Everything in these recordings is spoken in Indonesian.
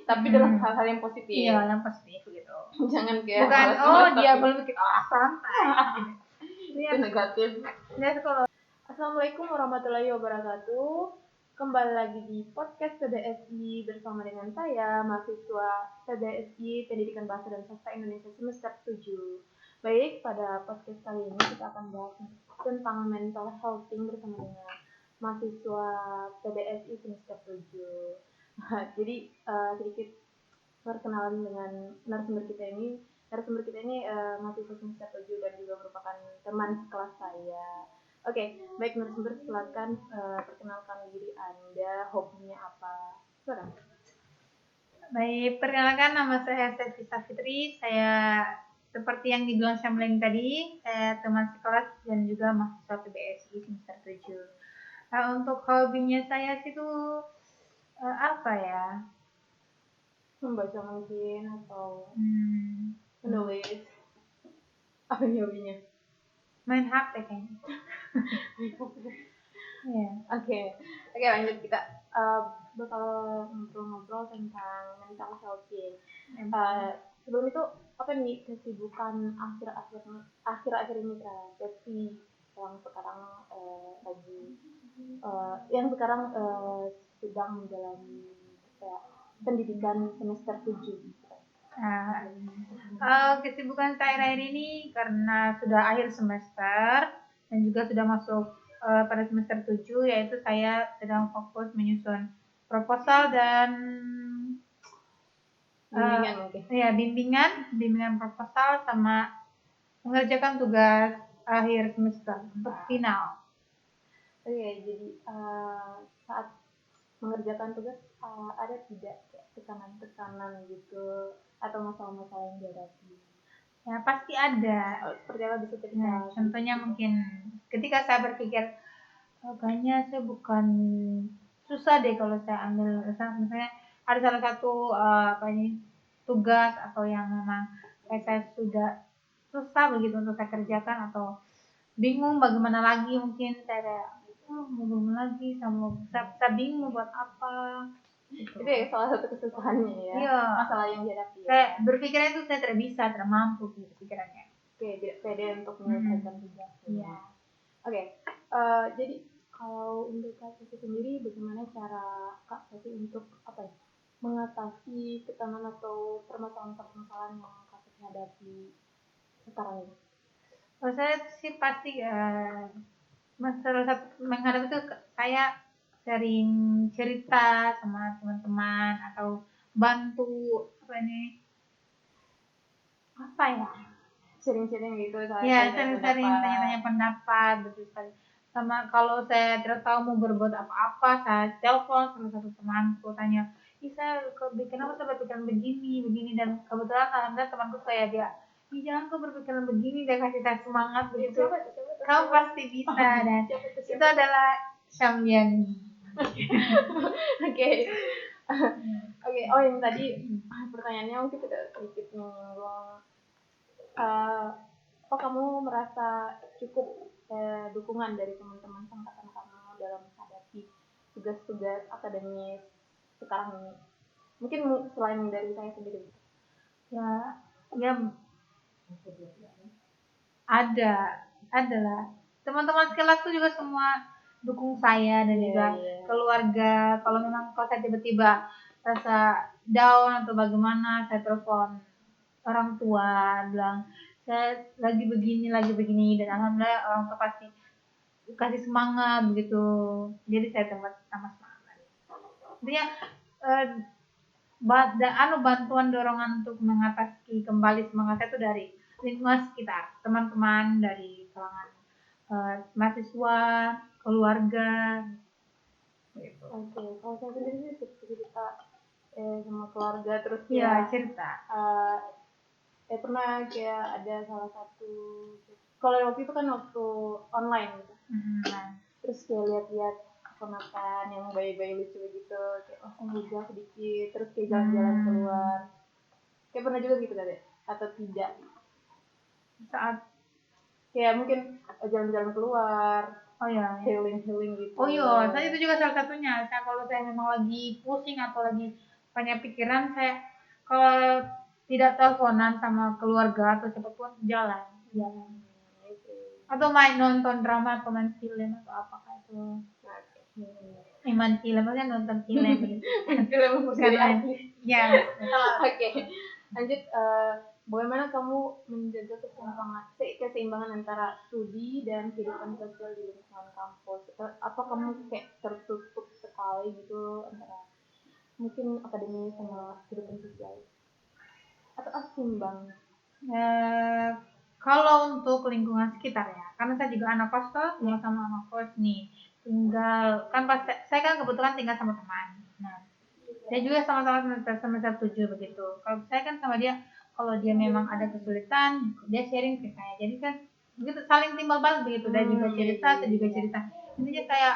tapi dalam hal-hal yang positif. Iya, yang positif gitu. Jangan kayak bukan dia belum bikin santai. Itu negatif. Ya, kalau Assalamualaikum warahmatullahi wabarakatuh. Kembali lagi di podcast PBSI bersama dengan saya, mahasiswa PBSI Pendidikan Bahasa dan Sastra Indonesia semester 7. Baik, pada podcast kali ini kita akan bahas tentang mental healthing bersama dengan mahasiswa PBSI semester 7. Jadi sedikit perkenalan dengan narasumber kita ini. Narasumber kita ini mahasiswa semester 7 dan juga merupakan teman sekelas saya. Oke, baik narasumber, silakan perkenalkan diri Anda, hobinya apa? Silakan. Baik, perkenalkan nama saya Sevisa Fitri. Saya seperti yang dibilang Syamleng tadi, saya teman sekelas dan juga mahasiswa PBSI semester 7. Nah, untuk hobinya saya sih tuh apa ya? Membaca mungkin atau menulis. Apa nih hobinya? Main HP kayaknya. Yeah. Oke, lanjut, kita bakal ngobrol-ngobrol tentang mental healthing. Sebelum itu, apa nih kesibukan akhir-akhir ini Kak Pepsi yang sekarang sedang menjalani pendidikan semester 7. Kesibukan saya akhir ini karena sudah akhir semester dan juga sudah masuk pada semester 7, yaitu saya sedang fokus menyusun proposal dan bimbingan proposal sama mengerjakan tugas akhir semester untuk final. Oke, jadi saat mengerjakan tugas ada tidak tekanan-tekanan gitu atau masalah-masalah yang dihadapi? Ya pasti ada. Seperti apa bisa cerita? Nah, contohnya mungkin ketika saya berpikir kayaknya saya bukan susah deh kalau saya ambil misalnya ada salah satu tugas atau yang memang saya sudah susah begitu untuk saya kerjakan atau bingung bagaimana lagi, mungkin saya bingung lagi sama saya bingung buat apa. Itu ya salah satu kesusahannya ya. Iya. Masalah yang dihadapi. Saya berpikirnya itu saya tidak bisa, tidak mampu gitu pikirannya. Oke, tidak pede untuk menyelesaikan tugas. Iya. Oke, jadi kalau untuk Kak Sofi sendiri, bagaimana cara Kak Sofi untuk mengatasi tekanan atau permasalahan-permasalahan yang Kak Sofi hadapi sekarang ini? Kalau saya sih pasti masalah menghadapi itu saya sering cerita sama teman-teman atau bantu sering-sering gitu ya, sering-sering tanya-tanya pendapat betul sekali. Sama kalau saya tidak tahu mau berbuat apa-apa, saya telepon sama satu temanku tanya, kenapa saya berpikiran begini, dan kebetulan ada temanku saya dia, jangan kau berpikiran begini, dan kasih saya semangat begitu. Kau pasti bisa, dan itu adalah Syamliani. Oke. Oh yang tadi pertanyaannya mungkin tidak sedikit menyinggung. Kamu merasa cukup dukungan dari teman-teman angkatan kamu dalam menghadapi tugas-tugas akademis sekarang ini? Mungkin selain dari saya sendiri. Ya adalah teman-teman sekelas tuh juga semua dukung saya dan juga keluarga. Kalau memang saya tiba-tiba rasa down atau bagaimana, saya telepon orang tua bilang saya lagi begini, dan alhamdulillah orang tua pasti kasih semangat begitu. Jadi saya tambah semangat. Intinya bantuan dorongan untuk mengatasi kembali semangat saya itu dari lingkungan sekitar, teman-teman dari kalangan mahasiswa, keluarga gitu. Oke, kalau saya sendiri cerita sama keluarga terus cerita. Pernah kayak ada salah satu, kalau waktu itu kan waktu online gitu. Terus kayak lihat-lihat keponakan yang bayi-bayi lucu gitu, kayak langsung hijau sedikit, terus kayak jalan-jalan keluar. Kayak pernah juga gitu kan ya? Atau tidak? Saat kayak mungkin jalan-jalan keluar, healing gitu. Saya itu juga salah satunya. Kalau saya memang lagi pusing atau lagi banyak pikiran, saya kalau tidak teleponan sama keluarga atau siapapun jalan. Atau main nonton drama atau main film atau apakah itu. Main film maksudnya nonton film begitu. Film bukan Ya. Oke. Lanjut, bagaimana kamu menjaga keseimbangan antara studi dan kehidupan sosial di lingkungan kampus? Apa kamu kayak tertutup sekali gitu antara mungkin akademis sama kehidupan sosial? Atau seimbang? Kalau untuk lingkungan sekitar ya, karena saya juga anak kos tuh, sama anak kos nih. Tinggal kan pas saya kan kebetulan tinggal sama teman. Nah, saya juga sama-sama semester 7 begitu. Kalau saya kan sama dia, kalau dia memang ada kesulitan, dia sharing ke saya. Jadi kan begitu saling timbal balik begitu. Dia juga cerita, saya juga cerita. Intinya kayak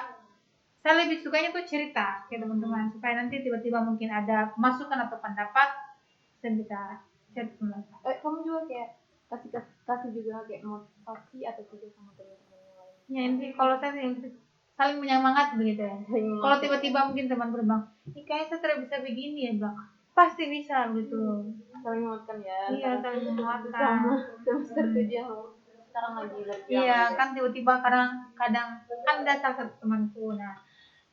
saya lebih sukanya tuh cerita ke teman-teman supaya nanti tiba-tiba mungkin ada masukan atau pendapat saya bisa share ke teman. Kamu juga kayak kasih juga kayak motivasi atau juga sama teman-teman yang lain? Ya intinya kalau saya saling menyemangat begitu ya. Kalau tiba-tiba mungkin teman bilang, ini kayaknya saya tidak bisa begini ya, bilang pasti bisa gitu. Saling menguatkan ya. Iya, saling menguatkan. Sama semester 7 yang sekarang lagi berjuang. Iya, kan tiba-tiba kadang kan ada salah satu temanku. Nah,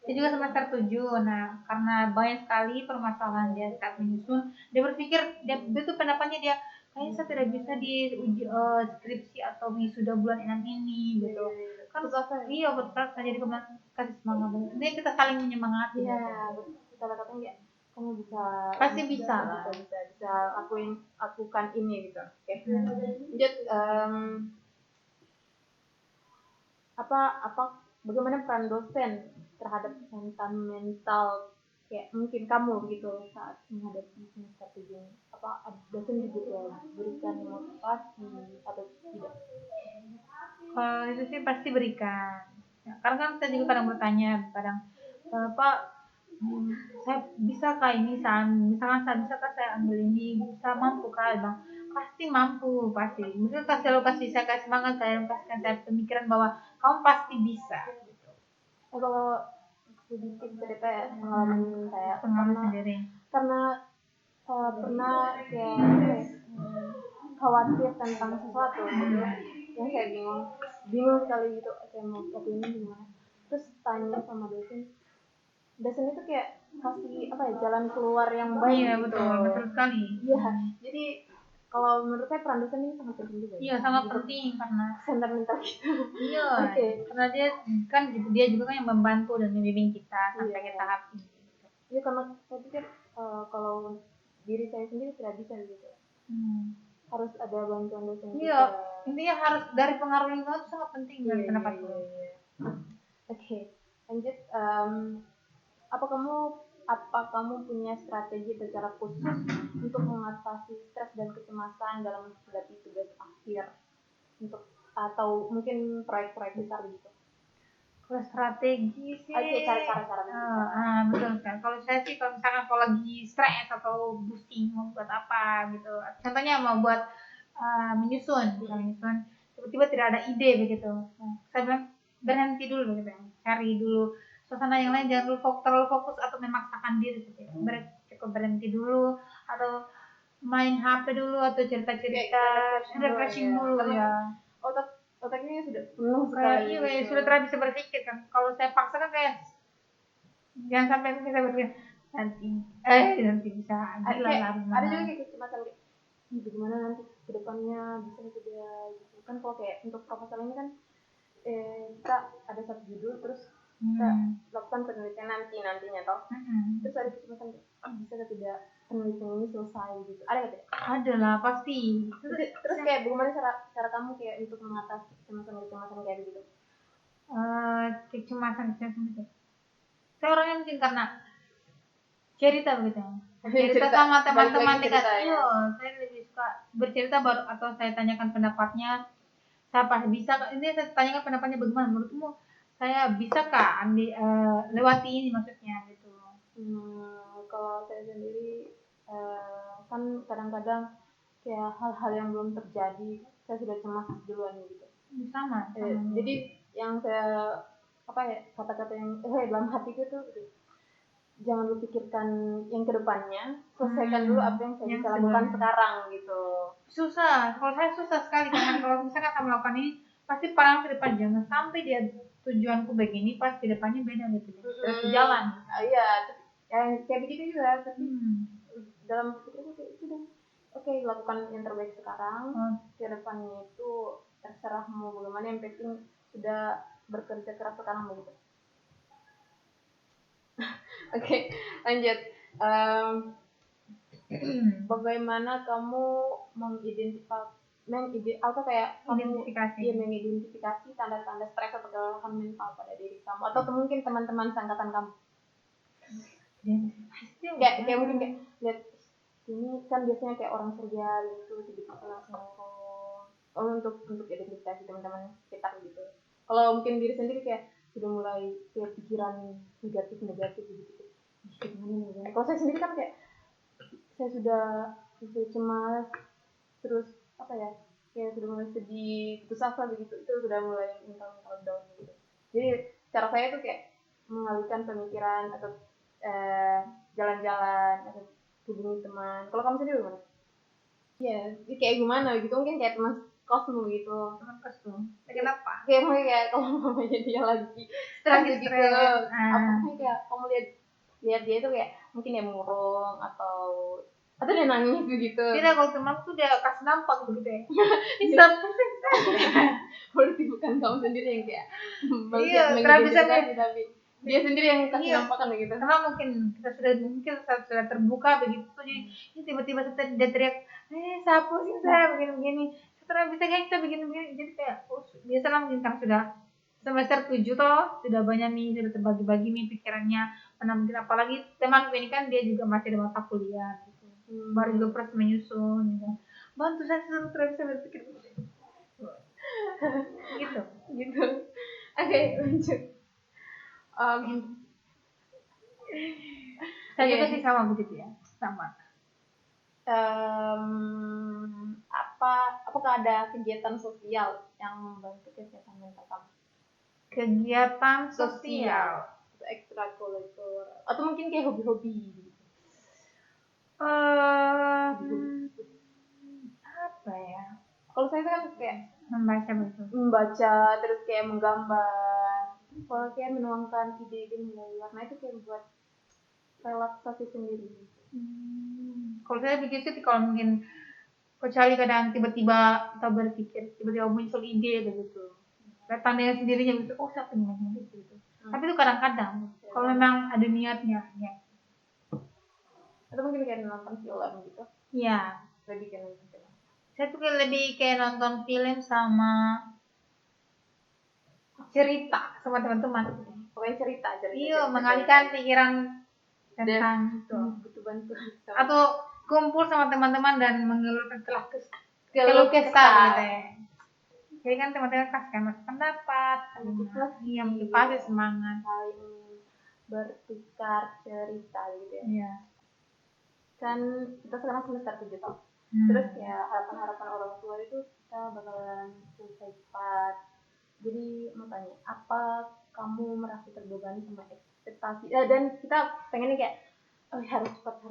dia juga semester 7. Nah, karena banyak sekali permasalahan dia saat menyusun, dia berpikir dia itu pendapatnya dia kayaknya saya tidak bisa di uji skripsi atau wisuda bulan ini gitu. Kan iya betul, jadi kemudian kasih semangat. Ini kita saling menyemangati. Iya, kata-katanya ya kamu bisa pasti bisa lakukan ini gitu. Oke. Lanjut, bagaimana peran dosen terhadap kesehatan mental kayak mungkin kamu gitu saat menghadapi semester 7? Apa dosen juga berikan motivasi atau tidak? Kalau itu sih pasti berikan. Ya, karena kan saya juga kadang bertanya, Pak, saya bisakah ini, misalkan saya bisakah saya ambil ini, bisa mampu kah, Bang? Pasti mampu, pasti. Mungkin saya kasih semangat, saya kasihkan saya pemikiran bahwa kamu pasti bisa. Kalau sedikit cerita ya pengalaman saya sendiri. Karena pernah kayak khawatir tentang sesuatu gitu, yang saya bingung sekali gitu, saya mau ini gimana, terus tanya sama dosen itu kayak kasih jalan keluar yang baik. Iya gitu. betul sekali. Iya, jadi kalau menurut saya peran dosen ini sangat penting juga. Iya, sangat penting karena sentimental gitu. Iya, karena dia juga kan yang membantu dan membimbing kita sampai ke tahap ini. Iya, karena saya pikir kalau diri saya sendiri tidak bisa gitu. Harus ada bantuan dosen. Iya, intinya harus dari pengaruh lingkungan itu sangat penting dalam pendapatku. Oke, lanjut. Apa kamu punya strategi atau cara khusus untuk mengatasi stres dan kecemasan dalam menghadapi tugas akhir atau mungkin proyek-proyek besar gitu? Kalau strategi sih, cara-cara betul kan. Kalau saya sih kalau misalkan lagi stres atau pusing mau buat apa gitu, contohnya mau buat menyusun, tiba-tiba tidak ada ide begitu. Nah, saya bilang berhenti dulu gitu, cari dulu suasana yang lain, jangan terlalu fokus atau memaksakan diri gitu. Cukup berhenti dulu atau main HP dulu atau cerita-cerita, refreshing dulu ya. Otaknya sudah penuh sekali. Iya, sudah terlalu bisa berpikir kan. Kalau saya paksa kan kayak jangan sampai saya berpikir nanti bisa. Ada juga kayak kecemasan kayak bagaimana nanti kedepannya bisa tidak gitu kan. Kalau kayak untuk proposal ini kan kita ada satu judul terus kita lakukan penelitian nantinya toh. Terus ada kecemasan bisa tidak penelitian ini selesai gitu. Ada nggak? Ada lah pasti. Terus kayak bagaimana cara kamu kayak untuk mengatasi kecemasan kayak gitu? Kecemasan gitu. Saya orangnya mungkin karena cerita begitu. Cerita sama teman-teman dekat. Iya, saya lebih suka bercerita atau saya tanyakan pendapatnya. Saya pasti bisa. Ini saya tanyakan pendapatnya bagaimana menurutmu. Saya bisakah lewati ini maksudnya gitu. Kalau saya sendiri kan kadang-kadang kayak hal-hal yang belum terjadi saya sudah cemas duluan gitu. Sama. Jadi yang saya kata-kata yang dalam hatiku tuh jangan lu pikirkan yang kedepannya, selesaikan dulu apa yang saya bisa lakukan sebenarnya sekarang gitu. susah. Kalau saya susah sekali karena kalau misalkan saya melakukan ini pasti parang ke depan, jangan sampai dia tujuanku begini pas ke depannya beda gitu ya. Jalan. Iya, yang kayak begitu juga. Tapi dalam pikirku kayak itu deh. Oke, lakukan yang terbaik sekarang. Ke depannya itu terserah mau bagaimana, yang penting sudah bekerja keras sekarang begitu. Oke, lanjut. Bagaimana kamu mengidentifikasi tanda-tanda stres atau kelelahan mental pada diri kamu atau mungkin teman-teman seangkatan kamu? Kayak mungkin kayak lihat ini kan biasanya kayak orang kerja gitu tiba-tiba langsung untuk identifikasi teman-teman sekitar gitu. Kalau mungkin diri sendiri kayak sudah mulai kayak pikiran negatif gitu. Gimana? Kalau saya sendiri kan kayak saya sudah cemas, terus apa ya, kayak sudah mulai sedih, putus asa begitu, itu sudah mulai mental down gitu. Jadi cara saya tuh kayak mengalihkan pemikiran atau jalan-jalan atau hubungi teman. Kalau kamu sendiri gimana? Iya, kayak gimana gitu, mungkin kayak teman kosmu gitu. Teman kosmu. Kenapa? Kayak kalau mamanya dia lagi stres gitu. Apa kayak kamu lihat dia itu kayak mungkin dia murung atau dia nangis gitu. Tidak, kalau teman tuh dia kasih nampak gitu ya. Berarti bukan kamu sendiri yang kayak mengidentifikasi, tapi dia sendiri yang kasih nampakan begitu. Karena mungkin kita sudah terbuka begitu, jadi tiba-tiba dia teriak, siapa sih saya begini-begini, setelah bisa kayak kita begini-begini, jadi kayak biasalah mungkin karena sudah semester 7 toh, sudah banyak nih, sudah terbagi-bagi nih pikirannya, mungkin apalagi teman ini kan dia juga masih ada mata kuliah gitu. Baru juga proses menyusun gitu. Bantu saya terus bisa berpikir gitu. Oke, lanjut. Saya juga sih sama begitu ya, sama. Apakah ada kegiatan sosial yang membantu kesehatan mental kamu? Kegiatan sosial atau ekstrakurikuler atau mungkin kayak hobi-hobi gitu. Apa ya? Kalau saya kan kayak membaca terus kayak menggambar, kalau kayak menuangkan ide melalui warna itu kayak buat relaksasi sendiri. Kalau saya pikir sih kalau mungkin kecuali kadang tiba-tiba kita berpikir tiba-tiba muncul ide begitu, datang dengan sendirinya gitu, siapa nih gitu. Tapi itu kadang-kadang kalau memang ada niatnya ya. Atau mungkin kayak nonton film gitu. Iya. Lebih kayak nonton film. Saya tuh lebih kayak nonton film sama cerita sama teman-teman. Pokoknya cerita. Iya, mengalihkan pikiran tentang itu. Butuh bantuan. Atau kumpul sama teman-teman dan mengeluhkan keluh kesah gitu ya. Jadi kan teman-teman kasih pendapat, yang motivasi semangat, saling bertukar cerita gitu ya. Iya. Kan kita sekarang semester 7 tahun. Terus ya harapan-harapan orang tua itu kita bakalan selesai cepat. Jadi mau tanya, apa kamu merasa terbebani sama ekspektasi? Dan kita pengennya kayak harus cepat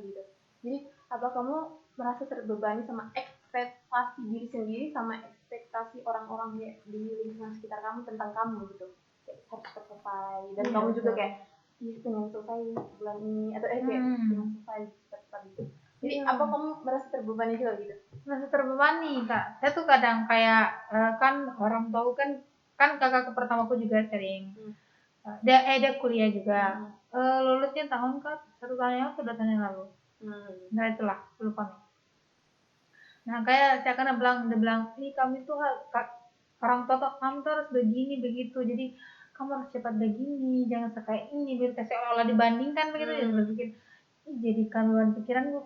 gitu. Jadi apa kamu merasa terbebani sama ekspektasi diri sendiri sama ekspektasi orang-orang di lingkungan sekitar kamu tentang kamu gitu? Kayak harus cepat selesai dan kamu juga kayak pengen selesai bulan ini atau kayak pengen selesai cepat gitu. Jadi apa kamu merasa terbebani juga gitu? Merasa terbebani, Kak. Saya tuh kadang kayak kan orang tahu kan kakak pertamaku juga sering dia kuliah juga. Lulusnya tahun kan 1 tahun yang lalu, 2 tahun yang lalu. Nah itulah lupa nih. Nah kayak saya kan dia bilang, kamu tuh orang tua kamu tuh harus begini begitu. Jadi kamu harus cepat begini, jangan kayak ini, biar seolah-olah dibandingkan begitu. Ya berpikir, jadi kandungan pikiranku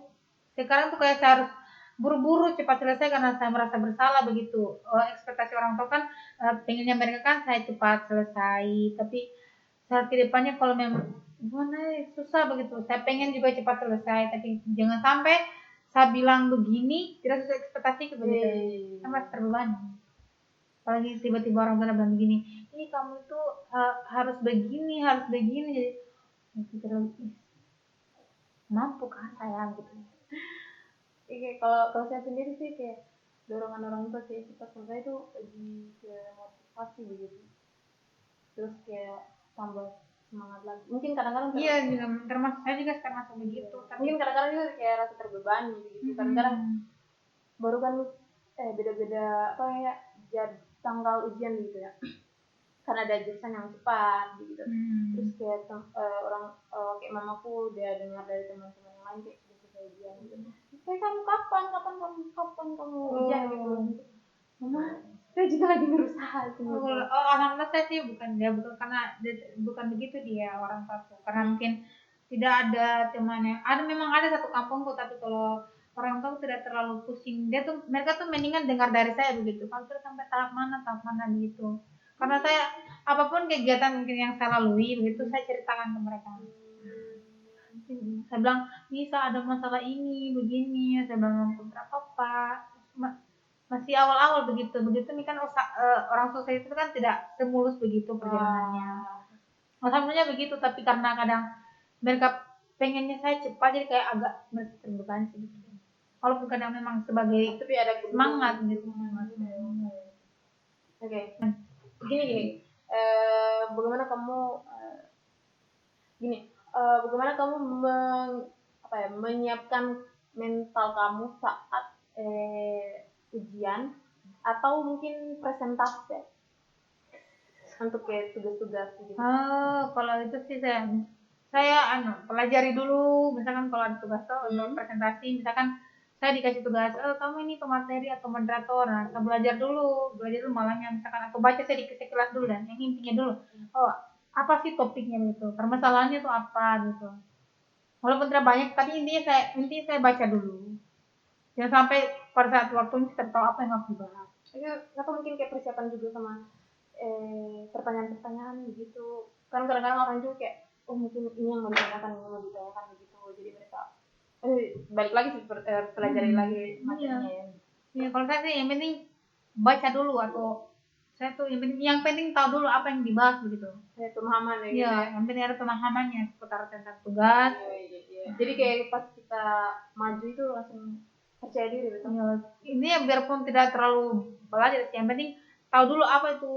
sekarang tuh kayak saya harus buru-buru cepat selesai karena saya merasa bersalah begitu. Ekspektasi orang tua kan pengennya mereka kan saya cepat selesai, tapi saat kedepannya kalau memang gimana susah begitu, saya pengen juga cepat selesai, tapi jangan sampai saya bilang begini tidak sesuai ekspektasi begitu. Saya merasa terbebani. Apalagi tiba-tiba orang tua bilang begini, ini kamu tuh harus begini, jadi Pikir lagi, mampu kan saya gitu. Kayak kalau saya sendiri sih kayak dorongan orang tua sih, pas saya itu lebih ke motivasi begitu, terus kayak tambah semangat lagi. Mungkin kadang-kadang Iya juga termasuk saya juga termasuk begitu. Tapi mungkin kadang-kadang juga kayak rasa terbebani begitu. Kadang-kadang baru kan beda-beda apa ya tanggal ujian gitu ya. Karena ada jurusan yang cepat gitu. Terus kayak orang kayak mamaku udah dengar dari teman-teman yang lain kayak udah selesai ujian gitu. Kayak kamu kapan kamu ujian gitu. Mama, saya juga lagi berusaha gitu. Alhamdulillah saya sih bukan karena bukan begitu dia orang tua. Karena mungkin tidak ada temannya. Memang ada satu kampungku, tapi kalau orang tua tidak terlalu pusing. Mereka tuh mendingan dengar dari saya begitu. Kalau sudah sampai tahap mana begitu. Karena saya apapun kegiatan mungkin yang saya lalui begitu saya ceritakan ke mereka. Saya bilang bisa ada masalah ini begini, saya bilang berapa pak, masih awal-awal begitu nih kan orang sukses itu kan tidak semulus begitu perjalanannya. Alhamdulillah begitu, tapi karena kadang mereka pengennya saya cepat jadi kayak agak merasa terbebani gitu. Walaupun kadang memang sebagai tapi ada semangat gitu. Oke. Gini. Bagaimana kamu bagaimana kamu menyiapkan mental kamu saat ujian atau mungkin presentasi untuk kayak tugas-tugas gitu? Kalau itu sih saya pelajari dulu, misalkan kalau ada tugas untuk presentasi, misalkan saya dikasih tugas, kamu ini pemateri atau moderator, nah saya belajar dulu malamnya misalkan, atau baca saya dikasih kelas dulu dan yang intinya dulu, apa sih topiknya gitu, permasalahannya tuh apa gitu, walaupun tidak banyak, tapi intinya saya baca dulu, jangan sampai pada saat waktunya saya tahu apa yang harus dibahas. Atau mungkin kayak persiapan juga sama pertanyaan-pertanyaan begitu, kan kadang-kadang orang juga kayak mungkin ini yang mau ditanyakan begitu, jadi mereka balik lagi pelajari lagi materinya ya. Iya, kalau saya sih yang penting baca dulu, atau saya tuh yang penting tahu dulu apa yang dibahas begitu. Pemahaman ya. Iya, yang penting ada pemahamannya seputar tentang tugas. Iya. Jadi kayak pas kita maju itu langsung percaya diri betul. Ya, ini ya biarpun tidak terlalu belajar, yang penting tahu dulu apa itu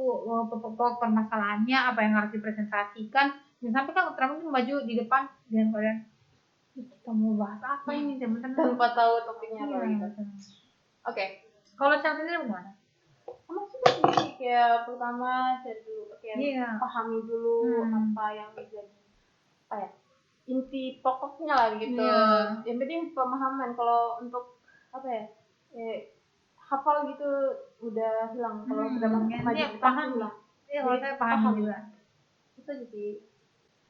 pokok permasalahannya, apa yang harus dipresentasikan. Dan sampai kan mungkin maju di depan dengan kalian, kita mau bahas apa ini tanpa tahu topiknya apa gitu. Oke. Kalau saya sendiri bagaimana? Sama sih kayak pertama cari dulu, pahami dulu apa yang menjadi inti pokoknya lah gitu. Yang penting pemahaman. Kalau untuk hafal gitu udah hilang. Kalau sudah maju paham lah. Iya, kalau saya paham juga. Itu jadi.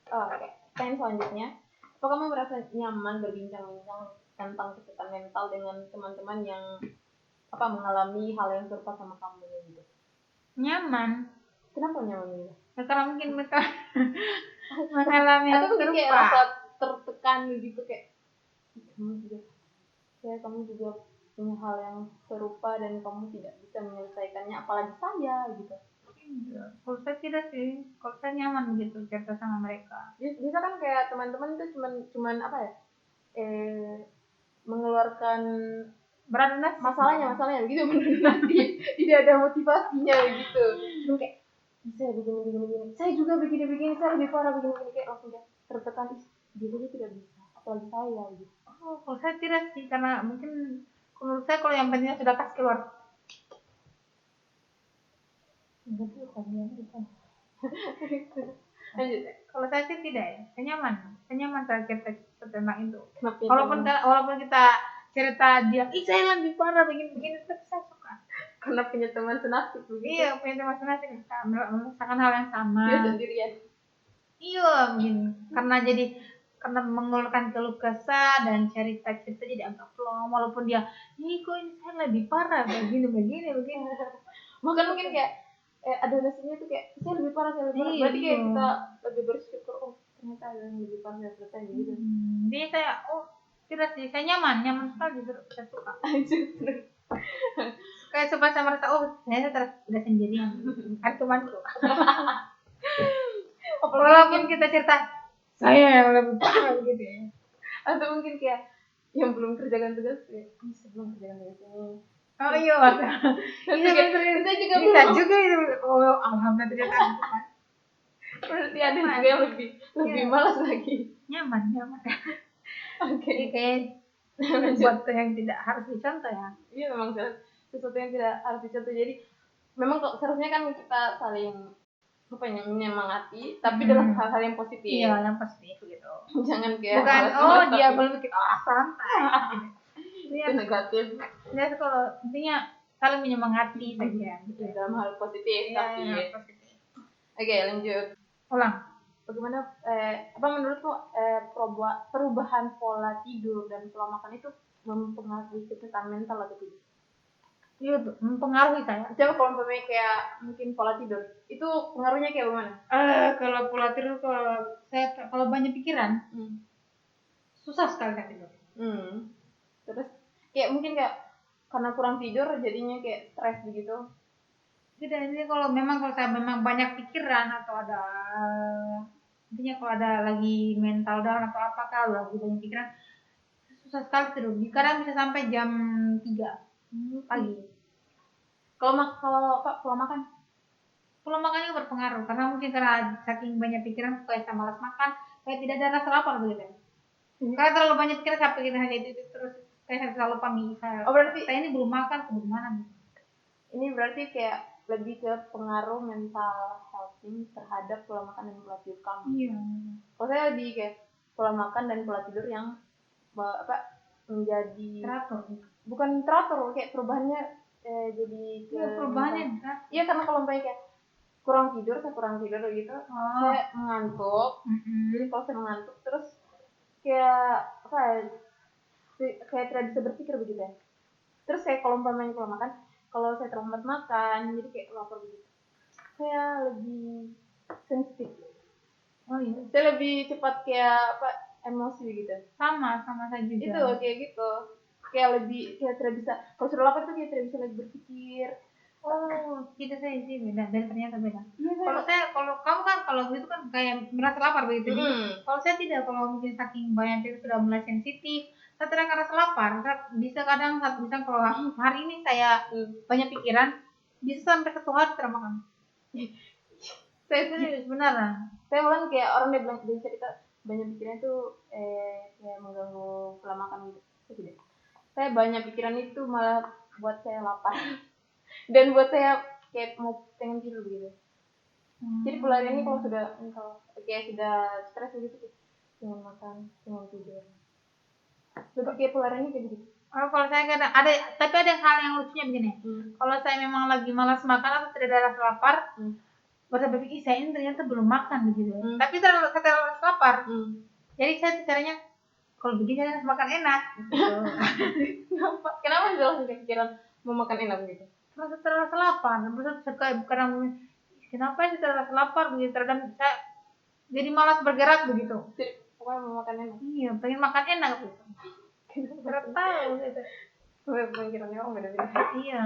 Oke. Pertanyaan selanjutnya, apa kamu merasa nyaman berbincang-bincang tentang kesehatan mental dengan teman-teman yang mengalami hal yang serupa sama kamu gitu? Nyaman. Kenapa nyaman gitu? Karena mungkin mereka mengalami hal serupa. Atau kayak rasa tertekan gitu, kayak kamu juga punya hal yang serupa dan kamu tidak bisa menyelesaikannya, apalagi saya gitu. Kalau saya tidak sih, kalau saya nyaman gitu cerita sama mereka. Bisa kan kayak teman-teman itu cuman mengeluarkan masalahnya gitu, nanti tidak ada motivasinya gitu. Cuma kayak saya begini, saya juga begini, saya lebih parah begini, kayak langsung kayak tertekan, dia juga tidak bisa, apalagi saya gitu. Kalau saya tidak sih, karena mungkin menurut saya kalau yang pentingnya sudah kasih keluar. Kalau saya sih tidak ya, saya nyaman saya cerita tentang itu. Walaupun kita cerita dia, saya lebih parah begini, tapi saya suka. Karena punya teman senasib begitu. Iya, punya teman senasib, merasakan hal yang sama. Dia sendirian. Iya, begini. Karena mengeluarkan keluh kesah dan cerita-cerita jadi agak plong, walaupun dia, kok ini saya lebih parah begini. Bahkan mungkin kayak ada nasinya tuh kayak saya lebih parah. Berarti kayak kita lebih bersyukur, ternyata ada yang lebih parah selesai gitu. Jadi saya tidak sih, saya nyaman sekali, saya suka. Kayak supaya saya merasa saya tidak sendirian, ada temanku. Walaupun kita cerita saya yang lebih paham gitu ya. Atau mungkin kayak yang belum kerjakan tugas kayak sebelum kerjakan tugas ini. Oh iya, Iya betul. Kita juga bisa belum. juga itu. Oh alhamdulillah ternyata Berarti ada juga yang lebih malas lagi. nyaman. Oke. Kayak buat yang tidak harus dicontoh ya. Iya memang sesuatu yang tidak harus dicontoh. Jadi memang seharusnya kan kita saling menyemangati, tapi dalam hal-hal yang positif. Iya, yang positif gitu. Jangan kayak bukan dia belum bikin santai. Itu negatif. Ya kalau intinya saling menyemangati saja. Dalam hal positif tapi. Positif. Oke, lanjut. Ulang. Bagaimana apa menurutmu perubahan pola tidur dan pola makan itu mempengaruhi kesehatan mental atau tidak? Iya tuh, mempengaruhi saya. Coba kalau umpamanya kayak mungkin pola tidur, itu pengaruhnya kayak gimana? Kalau pola tidur kalau banyak pikiran, susah sekali kan tidur. Terus kayak mungkin kayak karena kurang tidur jadinya kayak stres begitu. Tidak, ini kalau saya memang banyak pikiran atau ada intinya kalau ada lagi mental down atau apa kalau lagi banyak pikiran susah sekali tidur. Kadang bisa sampai jam 3 pagi. Kalau pola makannya berpengaruh karena mungkin karena saking banyak pikiran kayak saya malas makan, kayak tidak ada rasa lapar begitu. Karena terlalu banyak pikiran sampai kita hanya itu terus kayak selalu lupa nih berarti saya ini belum makan gimana nih. Ini berarti kayak lebih ke pengaruh mental healthy terhadap pola makan dan pola tidur kamu. Iya. Kalau saya lebih kayak pola makan dan pola tidur yang menjadi teratur. Bukan teratur, kayak perubahannya jadi ke perubahannya. Iya, karena kalau kayak kurang tidur gitu, saya mengantuk. Jadi kalau saya mengantuk terus kayak kayak tidak bisa berpikir begitu ya. Terus kayak kalau umpamanya pola makan, kalau saya terlambat makan jadi kayak lapar begitu, saya lebih sensitif. Iya. Saya lebih cepat kayak emosi gitu. Sama saya juga. Itu kayak gitu. Kayak lebih kayak tidak bisa. Kalau sudah lapar tuh kayak tidak bisa lagi berpikir. Kita saya sih beda dan ternyata beda. Kalau kamu kan kalau gitu kan kayak merasa lapar begitu. Kalau saya tidak, kalau mungkin saking banyak itu sudah mulai sensitif. Saya tidak rasa lapar. Bisa kadang kalau hari ini saya banyak pikiran, bisa sampai 1 hari tidak makan. Saya benar. Saya malah kayak orang yang bilang dia cerita banyak pikiran itu kayak mengganggu pola makan gitu. Saya banyak pikiran itu malah buat saya lapar dan buat saya kayak mau pengen tidur gitu. Jadi pola ini kalau sudah stres gitu, jangan makan, jangan tidur. Lebih kayak pola ini kayak gitu. Kalau saya kadang tapi ada hal yang lucunya begini. Kalau saya memang lagi malas makan atau tidak ada rasa lapar, baru berpikir saya ini ternyata belum makan begitu. Tapi terlalu rasa lapar. Jadi saya caranya kalau begini saya harus makan enak. Kenapa sih langsung kepikiran mau makan enak begitu? Karena terasa lapar. Kadang kenapa sih terasa lapar begitu? Terkadang saya jadi malas bergerak begitu. Pokoknya mau makan enak. Iya, pengen makan enak begitu. Tidak tahu gitu. Pemikirannya orang beda-beda. Iya.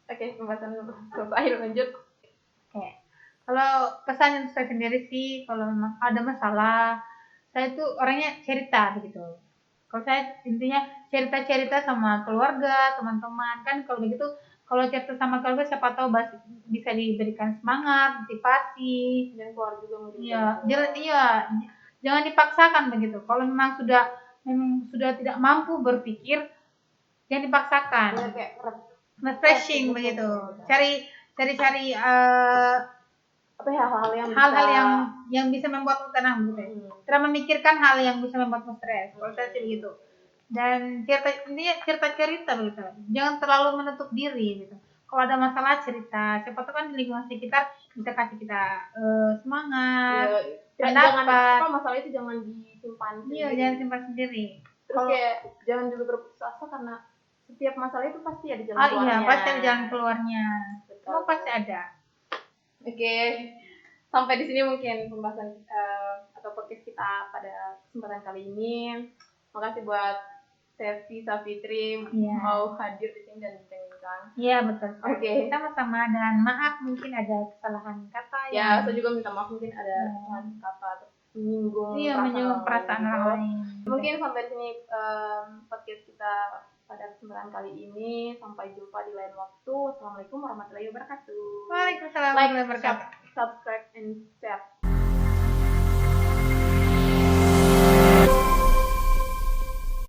Oke, pembahasan selesai, lanjut. Oke. Kalau pesan untuk saya sendiri sih, kalau memang ada masalah, saya tuh orangnya cerita begitu. Kalau saya intinya cerita sama keluarga, teman-teman, kan kalau begitu kalau cerita sama keluarga siapa tahu bisa diberikan semangat, motivasi, dan keluar juga mungkin. Iya, jangan dipaksakan begitu. Kalau memang sudah tidak mampu berpikir, jangan dipaksakan. Ya, kayak refreshing begitu. Cari hal-hal yang bisa membuatmu tenang gitu. Tidak memikirkan hal yang bisa membuatmu stres. Kalau saya sih begitu. Dan cerita begitu. Jangan terlalu menutup diri gitu. Kalau ada masalah cerita, siapa tahu kan di lingkungan sekitar bisa kasih kita semangat. Jangan masalah itu jangan disimpan sendiri. Iya, jangan simpan sendiri. Terus kayak jangan juga berputus asa karena setiap masalah itu pasti ada jalan keluarnya. Iya, pasti ada jalan keluarnya. Semua pasti ada. Oke, sampai di sini mungkin pembahasan atau podcast kita pada kesempatan kali ini. Makasih buat Safitri mau hadir di sini dan bincang-bincang. Iya, betul. Oke. Sama-sama, dan maaf mungkin ada kesalahan kata. Ya, saya juga minta maaf mungkin ada kesalahan kata menyinggung menyinggung perasaan orang lain. Mungkin sampai sini podcast kita pada kesempatan kali ini. Sampai jumpa di lain waktu. Assalamualaikum warahmatullahi wabarakatuh. Waalaikumsalam Like, warahmatullahi wabarakatuh. subscribe, and share.